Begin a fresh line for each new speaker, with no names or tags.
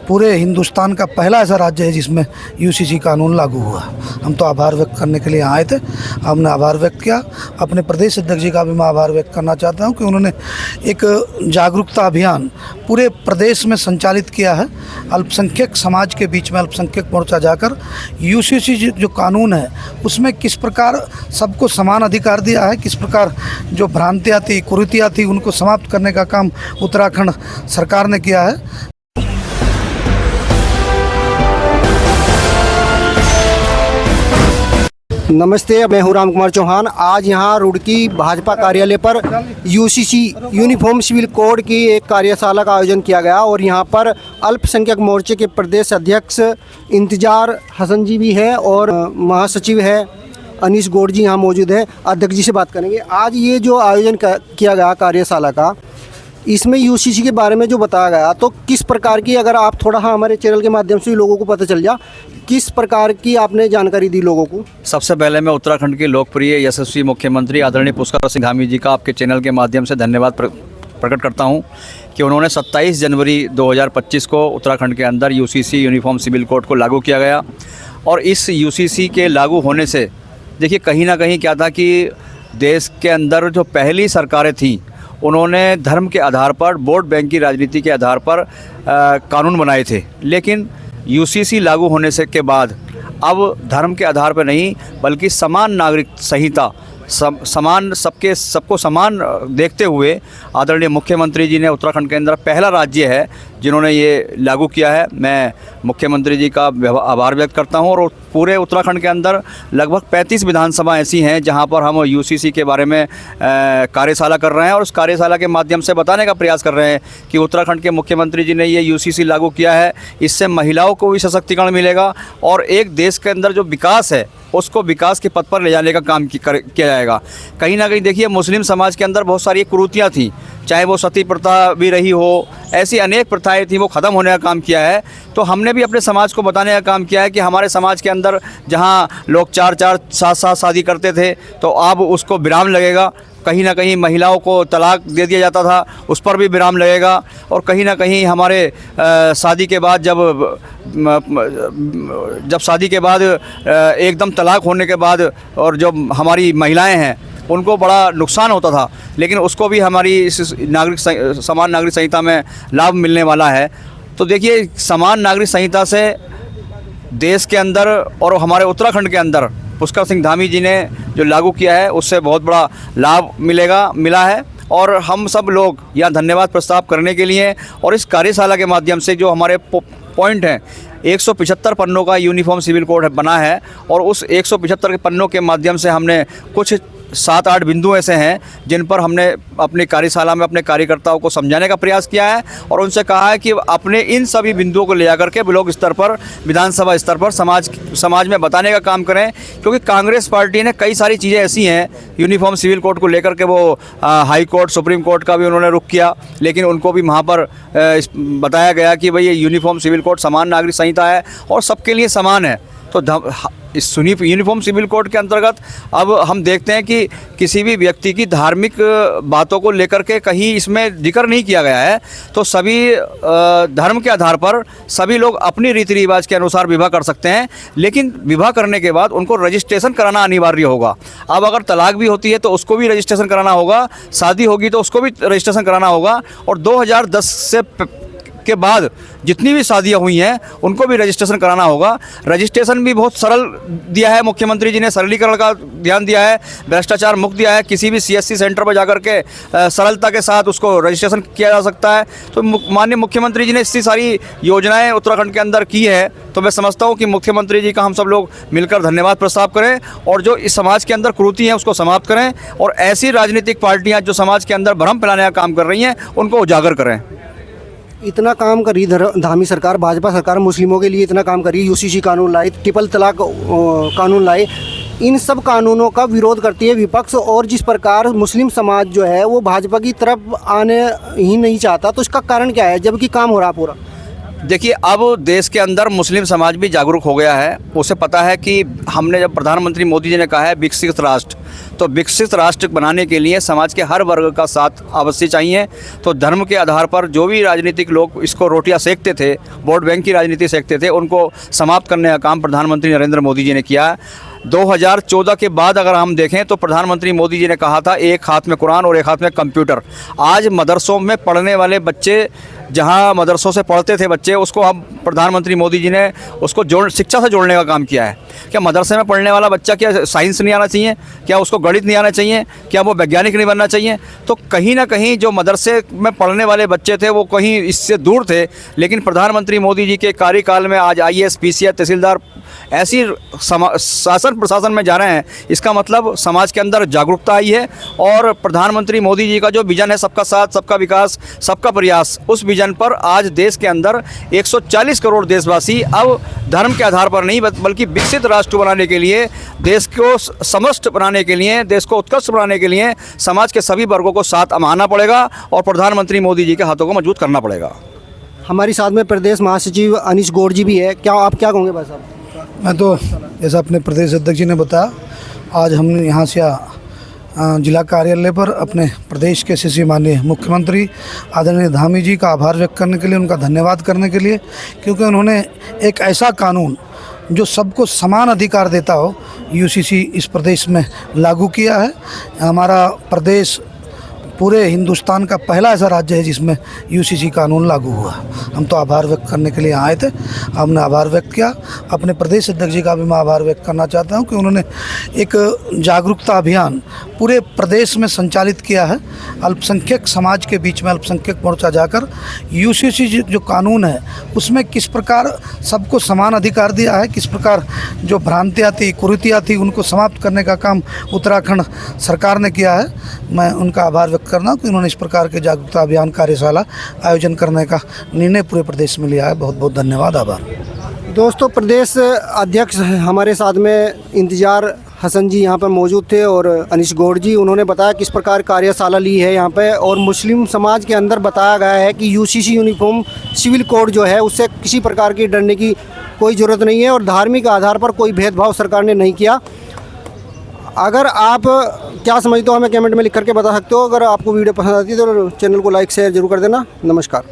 पूरे हिंदुस्तान का पहला ऐसा राज्य है जिसमें यूसीसी कानून लागू हुआ। हम तो आभार व्यक्त करने के लिए आए थे, हमने आभार व्यक्त किया। अपने प्रदेश अध्यक्ष जी का भी मैं आभार व्यक्त करना चाहता हूं कि उन्होंने एक जागरूकता अभियान पूरे प्रदेश में संचालित किया है। अल्पसंख्यक समाज के बीच में अल्पसंख्यक मोर्चा जाकर यूसीसी जो कानून है उसमें किस प्रकार सबको समान अधिकार दिया है, किस प्रकार जो भ्रांतियाँ थी, कुरीतियाँ थी, उनको समाप्त करने का काम उत्तराखंड सरकार ने किया है।
नमस्ते, मैं हूं राम कुमार चौहान। आज यहां रुड़की भाजपा कार्यालय पर यूसीसी यूनिफॉर्म सिविल कोड की एक कार्यशाला का आयोजन किया गया और यहां पर अल्पसंख्यक मोर्चे के प्रदेश अध्यक्ष इंतजार हसन जी भी है और महासचिव है अनीश गौड़ जी यहाँ मौजूद है। अध्यक्ष जी से बात करेंगे। आज ये जो आयोजन किया गया कार्यशाला का, इसमें यूसीसी के बारे में जो बताया गया, तो किस प्रकार की, अगर आप थोड़ा हमारे चैनल के माध्यम से लोगों को पता चल जा, किस प्रकार की आपने जानकारी दी लोगों को?
सबसे पहले मैं उत्तराखंड के लोकप्रिय यशस्वी मुख्यमंत्री आदरणीय पुष्कर सिंह धामी जी का आपके चैनल के माध्यम से धन्यवाद प्रकट करता हूं कि उन्होंने 27 जनवरी 2025 को उत्तराखंड के अंदर यूसीसी यूनिफॉर्म सिविल कोड को लागू किया गया। और इस यूसीसी के लागू होने से देखिए कहीं ना कहीं क्या था कि देश के अंदर जो पहली सरकारें थीं उन्होंने धर्म के आधार पर, वोट बैंक की राजनीति के आधार पर कानून बनाए थे। लेकिन यूसीसी लागू होने से के बाद अब धर्म के आधार पर नहीं बल्कि समान नागरिक संहिता, समान सबको समान देखते हुए आदरणीय मुख्यमंत्री जी ने उत्तराखंड के अंदर पहला राज्य है जिन्होंने ये लागू किया है। मैं मुख्यमंत्री जी का आभार व्यक्त करता हूं। और पूरे उत्तराखंड के अंदर लगभग 35 विधानसभा ऐसी हैं जहां पर हम यूसीसी के बारे में कार्यशाला कर रहे हैं और उस कार्यशाला के माध्यम से बताने का प्रयास कर रहे हैं कि उत्तराखंड के मुख्यमंत्री जी ने ये यूसीसी लागू किया है। इससे महिलाओं को भी सशक्तिकरण मिलेगा और एक देश के अंदर जो विकास है उसको विकास के पथ पर ले जाने का काम किया जाएगा। कहीं ना कहीं देखिए मुस्लिम समाज के अंदर बहुत सारी कुरीतियाँ थीं, चाहे वो सती प्रथा भी रही हो, ऐसी अनेक प्रथाएं थी, वो ख़त्म होने का काम किया है। तो हमने भी अपने समाज को बताने का काम किया है कि हमारे समाज के अंदर जहां लोग 4-4, 7-7 शादी करते थे तो अब उसको विराम लगेगा। कहीं ना कहीं महिलाओं को तलाक दे दिया जाता था, उस पर भी विराम लगेगा। और कहीं ना कहीं हमारे शादी के बाद जब शादी के बाद एकदम तलाक होने के बाद और जो हमारी महिलाएं हैं उनको बड़ा नुकसान होता था, लेकिन उसको भी हमारी समान नागरिक संहिता में लाभ मिलने वाला है। तो देखिए समान नागरिक संहिता से देश के अंदर और हमारे उत्तराखंड के अंदर पुष्कर सिंह धामी जी ने जो लागू किया है उससे बहुत बड़ा लाभ मिला है। और हम सब लोग यहाँ धन्यवाद प्रस्ताव करने के लिए और इस कार्यशाला के माध्यम से जो हमारे पॉइंट हैं, 175 पन्नों का यूनिफॉर्म सिविल कोड बना है और उस 175 के पन्नों के माध्यम से हमने कुछ 7-8 बिंदु ऐसे हैं जिन पर हमने अपनी कार्यशाला में अपने कार्यकर्ताओं को समझाने का प्रयास किया है और उनसे कहा है कि अपने इन सभी बिंदुओं को ले जाकर के ब्लॉक स्तर पर, विधानसभा स्तर पर समाज में बताने का काम करें। क्योंकि कांग्रेस पार्टी ने कई सारी चीज़ें ऐसी हैं यूनिफॉर्म सिविल कोड को लेकर के, वो हाई कोर्ट, सुप्रीम कोर्ट का भी उन्होंने रुख किया, लेकिन उनको भी वहाँ पर बताया गया कि भाई ये यूनिफॉर्म सिविल कोड समान नागरिक संहिता है और सबके लिए समान है। तो इस यूनिफॉर्म सिविल कोड के अंतर्गत अब हम देखते हैं कि किसी भी व्यक्ति की धार्मिक बातों को लेकर के कहीं इसमें जिक्र नहीं किया गया है। तो सभी धर्म के आधार पर सभी लोग अपनी रीति रिवाज के अनुसार विवाह कर सकते हैं, लेकिन विवाह करने के बाद उनको रजिस्ट्रेशन कराना अनिवार्य होगा। अब अगर तलाक भी होती है तो उसको भी रजिस्ट्रेशन कराना होगा, शादी होगी तो उसको भी रजिस्ट्रेशन कराना होगा। और 2010 से के बाद जितनी भी शादियां हुई हैं उनको भी रजिस्ट्रेशन कराना होगा। रजिस्ट्रेशन भी बहुत सरल दिया है मुख्यमंत्री जी ने, सरलीकरण का ध्यान दिया है, भ्रष्टाचार मुक्त दिया है। किसी भी सीएससी सेंटर पर जाकर के सरलता के साथ उसको रजिस्ट्रेशन किया जा सकता है। तो माननीय मुख्यमंत्री जी ने इतनी सारी योजनाएं उत्तराखंड के अंदर की है, तो मैं समझता हूँ कि मुख्यमंत्री जी का हम सब लोग मिलकर धन्यवाद प्रस्ताव करें और जो इस समाज के अंदर कुरीति हैं उसको समाप्त करें और ऐसी राजनीतिक पार्टियाँ जो समाज के अंदर भ्रम फैलाने का काम कर रही हैं उनको उजागर करें।
इतना काम करी धामी सरकार, भाजपा सरकार मुस्लिमों के लिए इतना काम करी, यूसीसी कानून लाई, ट्रिपल तलाक कानून लाए, इन सब कानूनों का विरोध करती है विपक्ष। और जिस प्रकार मुस्लिम समाज जो है वो भाजपा की तरफ आने ही नहीं चाहता, तो इसका कारण क्या है जबकि काम हो रहा पूरा?
देखिए अब देश के अंदर मुस्लिम समाज भी जागरूक हो गया है। उसे पता है कि हमने जब प्रधानमंत्री मोदी जी ने कहा है विकसित राष्ट्र, तो विकसित राष्ट्र बनाने के लिए समाज के हर वर्ग का साथ अवश्य चाहिए। तो धर्म के आधार पर जो भी राजनीतिक लोग इसको रोटियां सेकते थे, वोट बैंक की राजनीति सेकते थे, उनको समाप्त करने का काम प्रधानमंत्री नरेंद्र मोदी जी ने किया है। 2014 के बाद अगर हम देखें तो प्रधानमंत्री मोदी जी ने कहा था एक हाथ में कुरान और एक हाथ में कंप्यूटर। आज मदरसों में पढ़ने वाले बच्चे, जहां मदरसों से पढ़ते थे बच्चे, उसको हम प्रधानमंत्री मोदी जी ने उसको शिक्षा से जोड़ने का काम किया है। क्या मदरसे में पढ़ने वाला बच्चा क्या साइंस नहीं आना चाहिए? क्या उसको गणित नहीं आना चाहिए? क्या वो वैज्ञानिक नहीं बनना चाहिए? तो कहीं ना कहीं जो मदरसे में पढ़ने वाले बच्चे थे वो कहीं इससे दूर थे, लेकिन प्रधानमंत्री मोदी जी के कार्यकाल में आज IAS, PCS, तहसीलदार ऐसी शासन प्रशासन में जा रहे हैं। इसका मतलब समाज के अंदर जागरूकता आई है और प्रधानमंत्री मोदी जी का जो विजन है सबका साथ, सबका विकास, सबका प्रयास, उस विजन पर आज देश के अंदर 140 करोड़ देशवासी अब धर्म के आधार पर नहीं बल्कि विकसित राष्ट्र बनाने के लिए, देश को समस्त बनाने के लिए, देश को उत्कृष्ट बनाने के लिए समाज के सभी वर्गों को साथ आना पड़ेगा और प्रधानमंत्री मोदी जी के हाथों को मजबूत करना पड़ेगा।
हमारी साथ में प्रदेश महासचिव अनिश गौड़ जी भी है। क्या आप क्या कहोगे भाई साहब?
मैं तो जैसा अपने प्रदेश अध्यक्ष जी ने बताया, आज हमने यहाँ से जिला कार्यालय पर अपने प्रदेश के यशस्वी माननीय मुख्यमंत्री आदरणीय धामी जी का आभार व्यक्त करने के लिए, उनका धन्यवाद करने के लिए, क्योंकि उन्होंने एक ऐसा कानून जो सबको समान अधिकार देता हो UCC इस प्रदेश में लागू किया है। हमारा प्रदेश पूरे हिंदुस्तान का पहला ऐसा राज्य है जिसमें UCC कानून लागू हुआ। हम तो आभार व्यक्त करने के लिए आए थे, हमने आभार व्यक्त किया। अपने प्रदेश अध्यक्ष जी का भी मैं आभार व्यक्त करना चाहता हूं कि उन्होंने एक जागरूकता अभियान पूरे प्रदेश में संचालित किया है। अल्पसंख्यक समाज के बीच में अल्पसंख्यक मोर्चा जाकर UCC जो कानून है उसमें किस प्रकार सबको समान अधिकार दिया है, किस प्रकार जो भ्रांतियाँ थी, कुरीतियाँ थी, उनको समाप्त करने का काम उत्तराखंड सरकार ने किया है। मैं उनका आभार व्यक्त करना कि उन्होंने इस प्रकार के जागरूकता अभियान कार्यशाला आयोजन करने का निर्णय पूरे प्रदेश में लिया है। बहुत बहुत धन्यवाद, आभार।
दोस्तों, प्रदेश अध्यक्ष हमारे साथ में इंतजार हसन जी यहाँ पर मौजूद थे और अनिश गौड़ जी, उन्होंने बताया किस प्रकार कार्यशाला ली है यहाँ पे। और मुस्लिम समाज के अंदर बताया गया है कि UCC यूनिफॉर्म सिविल कोड जो है उससे किसी प्रकार की डरने की कोई ज़रूरत नहीं है और धार्मिक आधार पर कोई भेदभाव सरकार ने नहीं किया। अगर आप क्या समझते हो हमें कमेंट में लिख करके बता सकते हो। अगर आपको वीडियो पसंद आती है तो चैनल को लाइक शेयर जरूर कर देना। नमस्कार।